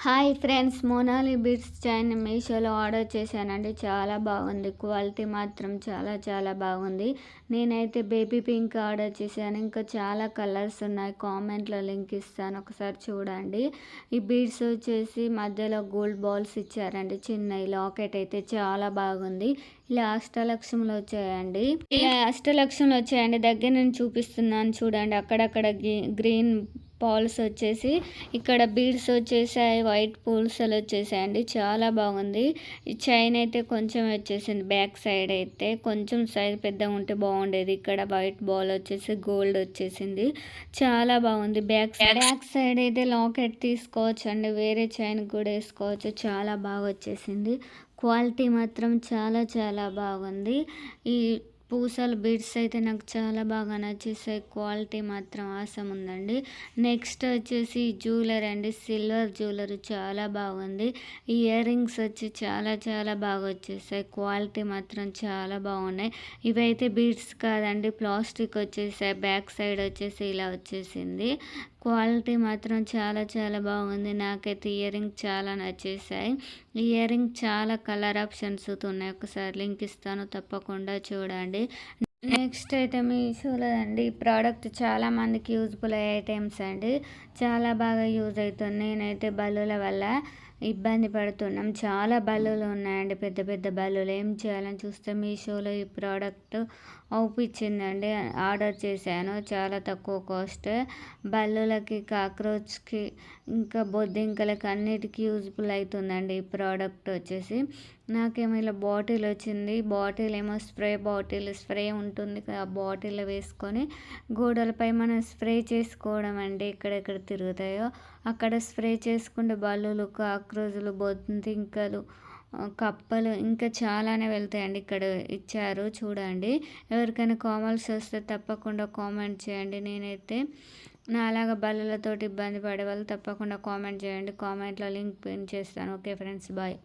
Hi friends, మోనాలి bits chain మీషోలో order చేశానండి. చాలా బాగుంది. క్వాలిటీ మాత్రం చాలా చాలా బాగుంది. నేనైతే బేబీ పింక్ ఆర్డర్ చేశాను. ఇంకా చాలా కలర్స్ ఉన్నాయి. కామెంట్లో లింక్ ఇస్తాను, ఒకసారి చూడండి. ఈ బీడ్స్ వచ్చేసి మధ్యలో గోల్డ్ బాల్స్ ఇచ్చారండి. చిన్న లాకెట్ అయితే చాలా బాగుంది. ఇలా అష్టలక్ష్ములు వచ్చాయండి. దగ్గర నేను చూపిస్తున్నాను చూడండి. అక్కడక్కడ గ్రీన్ పాల్స్ వచ్చేసి, ఇక్కడ బీడ్స్ వచ్చేసాయి, వైట్ పూల్స్లు వచ్చేసాయండి. చాలా బాగుంది. ఈ చైన్ అయితే కొంచెం వచ్చేసింది. బ్యాక్ సైడ్ అయితే కొంచెం సైజ్ పెద్దగా ఉంటే బాగుండేది. ఇక్కడ వైట్ బాల్ వచ్చేసి గోల్డ్ వచ్చేసింది. చాలా బాగుంది. బ్యాక్ సైడ్ అయితే లాకెట్ తీసుకోవచ్చు అండి. వేరే చైన్ కూడా వేసుకోవచ్చు. చాలా బాగా వచ్చేసింది. క్వాలిటీ మాత్రం చాలా చాలా బాగుంది. ఈ పూసలు బీడ్స్ అయితే నాకు చాలా బాగా నచ్చేసాయి. క్వాలిటీ మాత్రం ఆసమ్ ఉందండి. నెక్స్ట్ వచ్చేసి జ్యువెలరీ అండి. సిల్వర్ జ్యువెలరీ చాలా బాగుంది. ఇయర్ రింగ్స్ వచ్చి చాలా చాలా బాగా వచ్చేసాయి. క్వాలిటీ మాత్రం చాలా బాగున్నాయి. ఇవైతే బీడ్స్ కాదండి, ప్లాస్టిక్ వచ్చేసాయి. బ్యాక్ సైడ్ వచ్చేసి ఇలా వచ్చేసింది. క్వాలిటీ మాత్రం చాలా చాలా బాగుంది. నాకైతే ఇయర్ రింగ్ చాలా నచ్చేసాయి. ఇయర్ రింగ్ చాలా కలర్ ఆప్షన్స్ ఉన్నాయి. ఒకసారి లింక్ ఇస్తాను, తప్పకుండా చూడండి. నెక్స్ట్ అయితే మీషోలో అండి. ఈ ప్రోడక్ట్ చాలా మందికి యూజ్ఫుల్ అయ్యే ఐటమ్స్ అండి. చాలా బాగా యూజ్ అవుతుంది. నేనైతే బల్లుల వల్ల ఇబ్బంది పడుతున్నాం. చాలా బల్లులు ఉన్నాయండి, పెద్ద పెద్ద బల్లులు. ఏం చేయాలని చూస్తే మీషోలో ఈ ప్రోడక్ట్ అవుపిచ్చిందండి. ఆర్డర్ చేశాను. చాలా తక్కువ కాస్ట్. బల్లులకి, కాక్రోచ్కి, ఇంకా బొద్దింకలకి అన్నిటికీ యూజ్ఫుల్ అవుతుందండి ఈ ప్రోడక్ట్ వచ్చేసి. నాకేమో ఇలా బాటిల్ వచ్చింది. బాటిల్ ఏమో స్ప్రే ఉంటుంది కదా, ఆ బాటిల్ వేసుకొని గోడలపై మనం స్ప్రే చేసుకోవడం అండి. ఎక్కడెక్కడ తిరుగుతాయో అక్కడ స్ప్రే చేసుకుంటే బల్లులు, కాక్రోజులు, బొద్దింకలు, కప్పలు ఇంకా చాలానే వెళ్తాయండి. ఇక్కడ ఇచ్చారు చూడండి. ఎవరికైనా కామెంట్స్ వస్తే తప్పకుండా కామెంట్ చేయండి. నేనైతే నాలాగా బల్లులతోటి ఇబ్బంది పడే వాళ్ళు తప్పకుండా కామెంట్ చేయండి. కామెంట్లో లింక్ పిన్ చేస్తాను. Okay friends, bye.